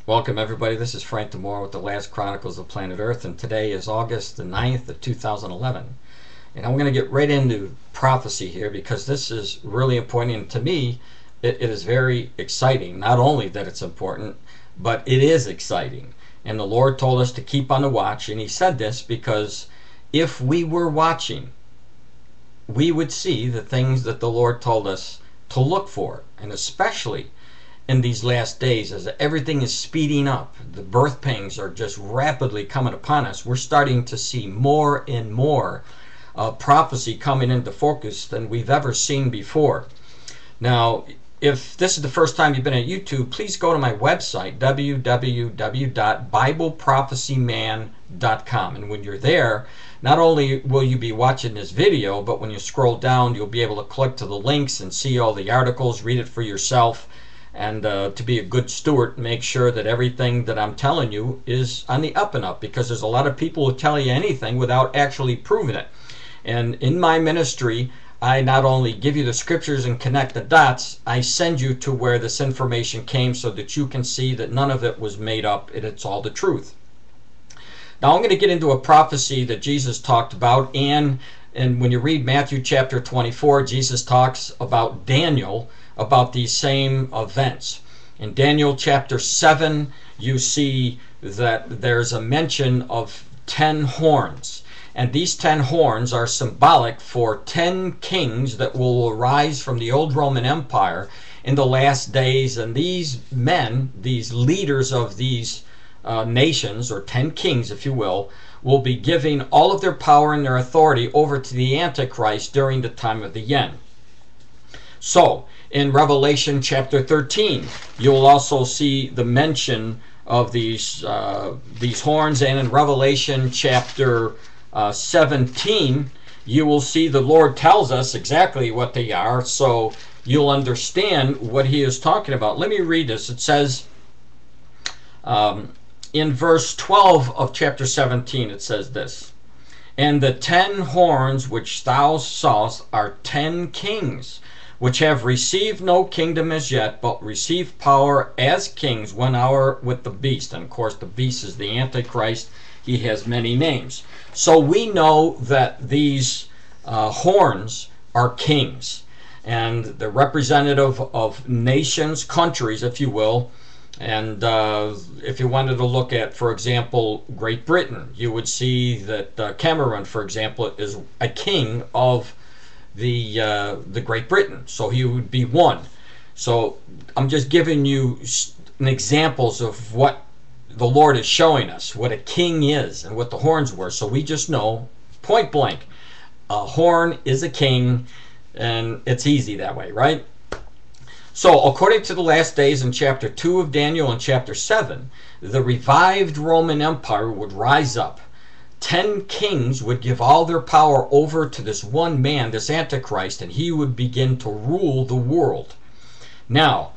Welcome everybody, this is Frank DiMora with the last Chronicles of Planet Earth, and today is August the 9th of 2011. And I'm going to get right into prophecy here because this is really important, and to me it is very exciting. Not only that it's important, but it is exciting. And the Lord told us to keep on the watch, and He said this because if we were watching, we would see the things that the Lord told us to look for, and especially in these last days as everything is speeding up. The birth pangs are just rapidly coming upon us. We're starting to see more and more prophecy coming into focus than we've ever seen before. Now, if this is the first time you've been at YouTube, please go to my website, www.bibleprophecyman.com. And when you're there, not only will you be watching this video, but when you scroll down, you'll be able to click to the links and see all the articles, read it for yourself. And to be a good steward, make sure that everything that I'm telling you is on the up and up, because there's a lot of people who tell you anything without actually proving it. And in my ministry, I not only give you the scriptures and connect the dots, I send you to where this information came so that you can see that none of it was made up and it's all the truth. Now I'm going to get into a prophecy that Jesus talked about, and when you read Matthew chapter 24, Jesus talks about Daniel, about these same events. In Daniel chapter 7, you see that there's a mention of 10 horns. And these 10 horns are symbolic for 10 kings that will arise from the old Roman Empire in the last days. And these men, these leaders of these nations, or 10 kings, if you will be giving all of their power and their authority over to the Antichrist during the time of the end. So, in Revelation chapter 13, you'll also see the mention of these horns, and in Revelation chapter 17, you will see the Lord tells us exactly what they are, so you'll understand what He is talking about. Let me read this. It says, in verse 12 of chapter 17, it says this: "And the 10 horns which thou sawest are 10 kings, which have received no kingdom as yet, but receive power as kings 1 hour with the beast." And of course, the beast is the Antichrist. He has many names. So we know that these horns are kings, and they're representative of nations, countries, if you will. And if you wanted to look at, for example, Great Britain, you would see that Cameron, for example, is a king of the Great Britain, so he would be one. So I'm just giving you examples of what the Lord is showing us, what a king is and what the horns were. So we just know point blank, a horn is a king, and it's easy that way, right? So according to the last days in chapter 2 of Daniel and chapter 7, the revived Roman Empire would rise up. 10 kings would give all their power over to this one man, this Antichrist, and he would begin to rule the world. Now,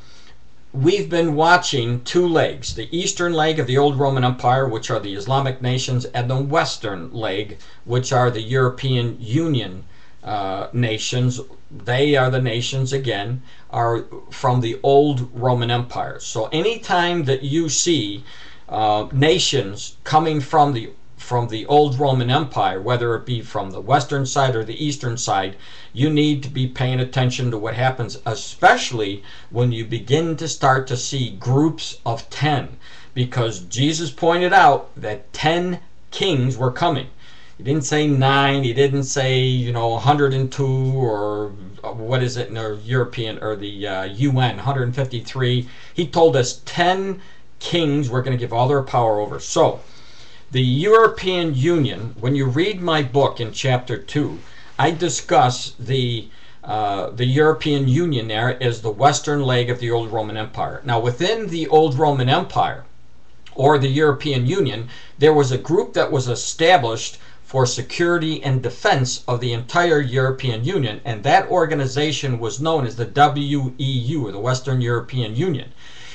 we've been watching two legs: the eastern leg of the old Roman Empire, which are the Islamic nations, and the western leg, which are the European Union nations. They are the nations, again, are from the old Roman Empire. So anytime that you see nations coming from the old Roman Empire, whether it be from the western side or the eastern side, you need to be paying attention to what happens, especially when you begin to start to see groups of 10, because Jesus pointed out that 10 kings were coming. He didn't say 9, he didn't say 102, or what is it in the European or the UN, 153. He told us 10 kings were going to give all their power over. So the European Union, when you read my book in chapter 2, I discuss the European Union there as the western leg of the old Roman Empire. Now, within the old Roman Empire, or the European Union, there was a group that was established for security and defense of the entire European Union, and that organization was known as the WEU, or the Western European Union.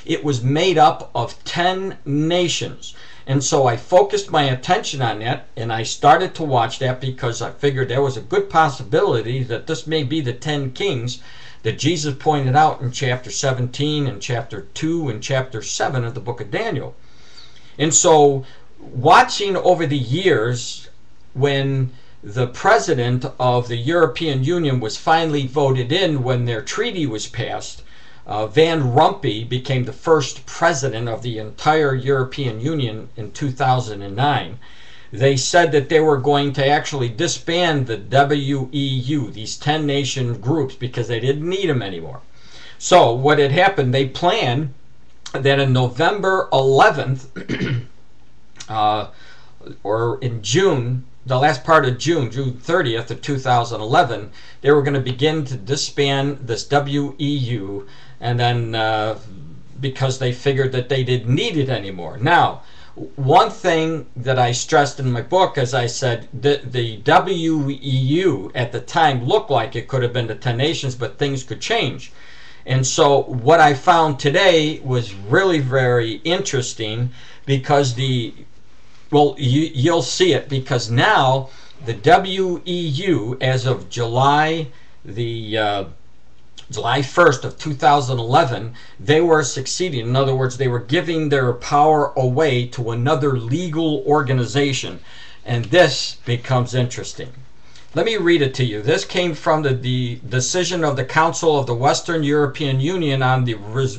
It was made up of 10 nations. And so I focused my attention on that, and I started to watch that because I figured there was a good possibility that this may be the 10 kings that Jesus pointed out in chapter 17 and chapter 2 and chapter 7 of the book of Daniel. And so, watching over the years, when the president of the European Union was finally voted in, when their treaty was passed, Van Rompuy became the first president of the entire European Union in 2009. They said that they were going to actually disband the WEU, these 10 nation groups, because they didn't need them anymore. So what had happened, they planned that on November 11th, or in June, the last part of June 30th of 2011, they were going to begin to disband this WEU, and then because they figured that they didn't need it anymore. Now, one thing that I stressed in my book, as I said, the WEU at the time looked like it could have been the 10 nations, but things could change. And so what I found today was really very interesting, because you'll see it, because now the WEU, as of July 1st of 2011, they were succeeding. In other words, they were giving their power away to another legal organization. And this becomes interesting. Let me read it to you. This came from the decision of the Council of the Western European Union on the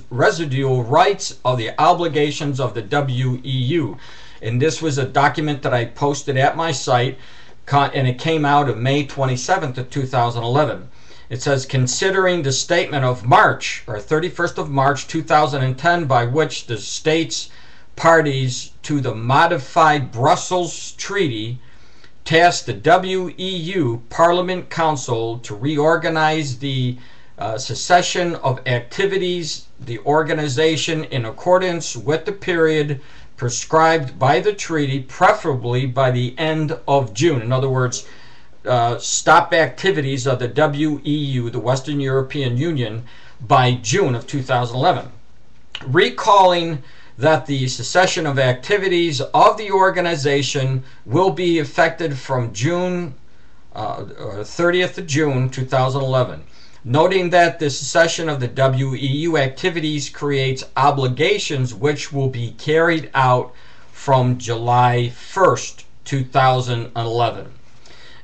residual rights of the obligations of the WEU. And this was a document that I posted at my site, and it came out of May 27th of 2011. It says, considering the statement of March, or 31st of March 2010, by which the states parties to the modified Brussels Treaty tasked the WEU Parliament Council to reorganize the cessation of activities, the organization in accordance with the period prescribed by the treaty, preferably by the end of June. In other words, stop activities of the WEU, the Western European Union, by June of 2011. Recalling that the cessation of activities of the organization will be effected from June 30th of June 2011. Noting that the cessation of the WEU activities creates obligations which will be carried out from July 1st, 2011.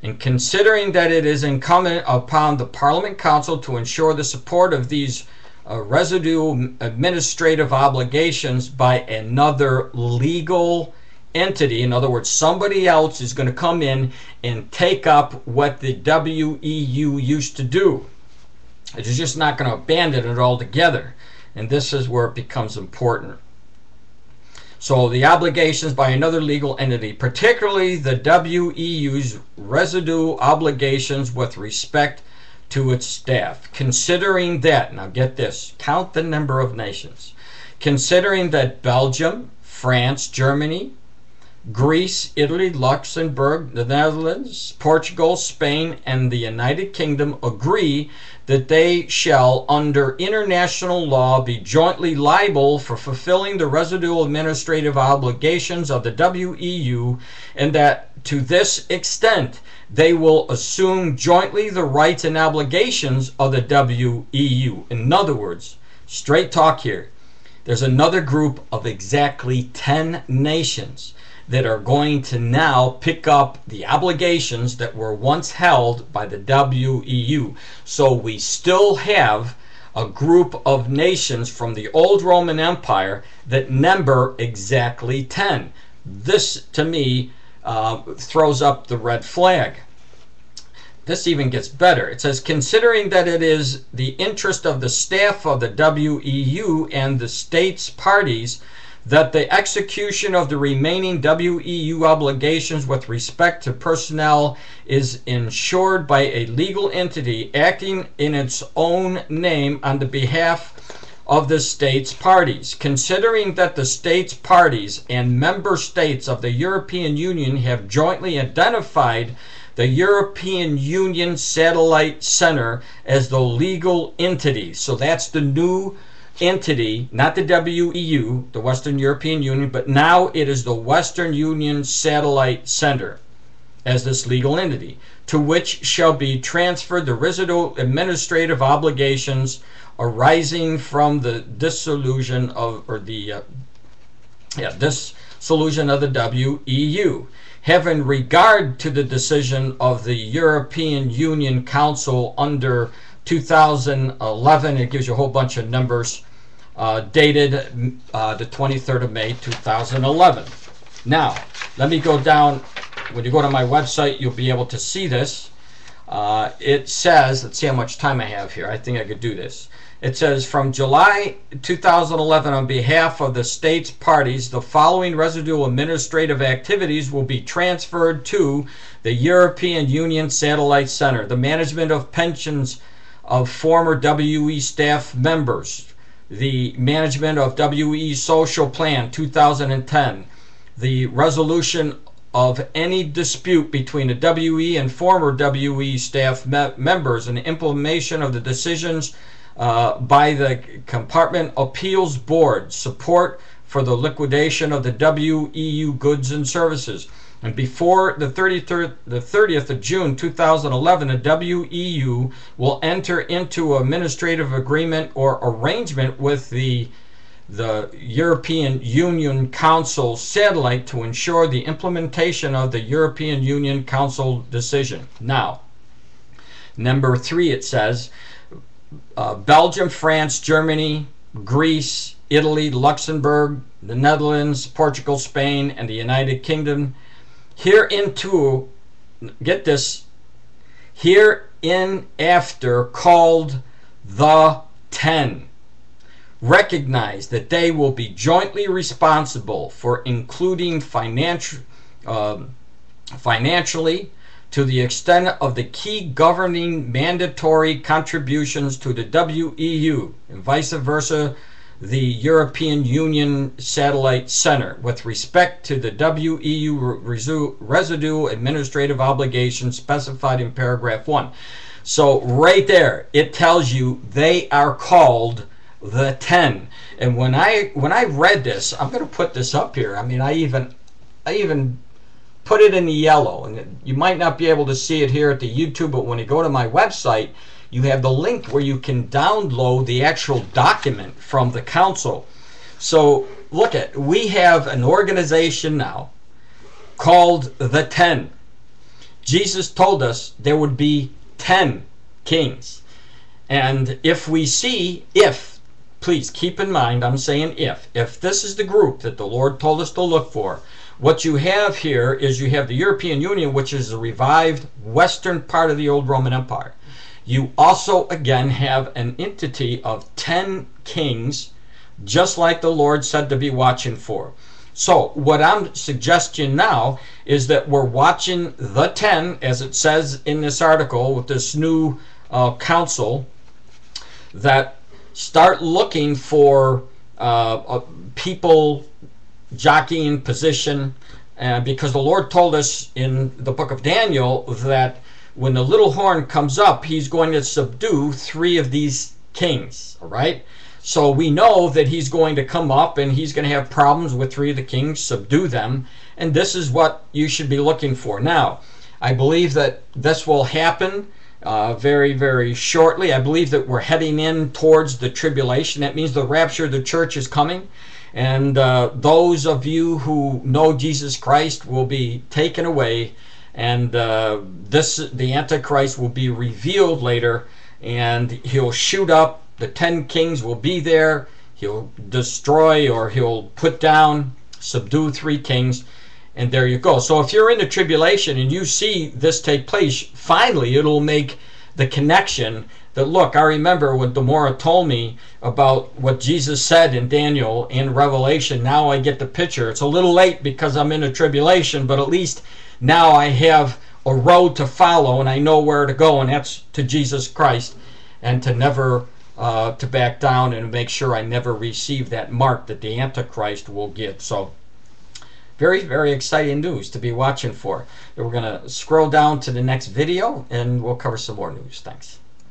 And considering that it is incumbent upon the Parliament Council to ensure the support of these residual administrative obligations by another legal entity, in other words, somebody else is going to come in and take up what the WEU used to do. It's just not going to abandon it altogether. And this is where it becomes important. So the obligations by another legal entity, particularly the WEU's residual obligations with respect to its staff. Considering that, now get this, count the number of nations. Considering that Belgium, France, Germany, Greece, Italy, Luxembourg, the Netherlands, Portugal, Spain, and the United Kingdom agree that they shall, under international law, be jointly liable for fulfilling the residual administrative obligations of the WEU, and that to this extent they will assume jointly the rights and obligations of the WEU. In other words, straight talk here, there's another group of exactly 10 nations that are going to now pick up the obligations that were once held by the WEU. So we still have a group of nations from the old Roman Empire that number exactly 10. This, to me, throws up the red flag. This even gets better. It says, considering that it is the interest of the staff of the WEU and the states parties that the execution of the remaining WEU obligations with respect to personnel is ensured by a legal entity acting in its own name on the behalf of the states parties. Considering that the states parties and member states of the European Union have jointly identified the European Union Satellite Center as the legal entity. So that's the new entity, not the WEU, the Western European Union, but now it is the Western Union Satellite Center. as this legal entity, to which shall be transferred the residual administrative obligations arising from the dissolution of, or the dissolution of the WEU, having regard to the decision of the European Union Council under 2011. It gives you a whole bunch of numbers, dated the 23rd of May 2011. Now, let me go down. When you go to my website, you'll be able to see this. It says, let's see how much time I have here. I think I could do this. It says, from July 2011, on behalf of the states parties, the following residual administrative activities will be transferred to the European Union Satellite Center: the management of pensions of former WE staff members, the management of WE Social Plan 2010, the resolution of any dispute between the WE and former WE staff members, and the implementation of the decisions by the Compartment Appeals Board, support for the liquidation of the WEU goods and services. And before the 30th of June 2011, the WEU will enter into an administrative agreement or arrangement with the European Union Council satellite to ensure the implementation of the European Union Council decision. Now, number 3, it says, Belgium, France, Germany, Greece, Italy, Luxembourg, the Netherlands, Portugal, Spain, and the United Kingdom, hereinto, get this, hereinafter called the 10, recognize that they will be jointly responsible for including financially to the extent of the key governing mandatory contributions to the WEU, and vice versa, the European Union Satellite Center, with respect to the WEU residual administrative obligations specified in paragraph 1. So right there, it tells you they are called the 10. And when I read this, I'm going to put this up here. I mean, I even put it in the yellow, and you might not be able to see it here at the YouTube, but when you go to my website, you have the link where you can download the actual document from the council. So look at, we have an organization now called the 10. Jesus told us there would be 10 kings. And if we see, please keep in mind, I'm saying if this is the group that the Lord told us to look for, what you have here is you have the European Union, which is a revived western part of the old Roman Empire. You also, again, have an entity of 10 kings, just like the Lord said to be watching for. So what I'm suggesting now is that we're watching the 10, as it says in this article, with this new council, that start looking for people jockeying position, because the Lord told us in the book of Daniel that when the little horn comes up, he's going to subdue 3 of these kings. All right, so we know that he's going to come up and he's going to have problems with 3 of the kings, subdue them, and this is what you should be looking for. Now, I believe that this will happen very, very shortly. I believe that we're heading in towards the tribulation. That means the rapture of the church is coming. And those of you who know Jesus Christ will be taken away, and the Antichrist will be revealed later, and he'll shoot up. The 10 kings will be there. He'll destroy, or he'll put down, subdue 3 kings, and there you go. So if you're in the tribulation and you see this take place, finally it'll make the connection that, look, I remember when DiMora told me about what Jesus said in Daniel and Revelation. Now I get the picture. It's a little late because I'm in a tribulation, but at least now I have a road to follow and I know where to go, and that's to Jesus Christ, and to never to back down and make sure I never receive that mark that the Antichrist will give. So very, very exciting news to be watching for. We're going to scroll down to the next video and we'll cover some more news. Thanks.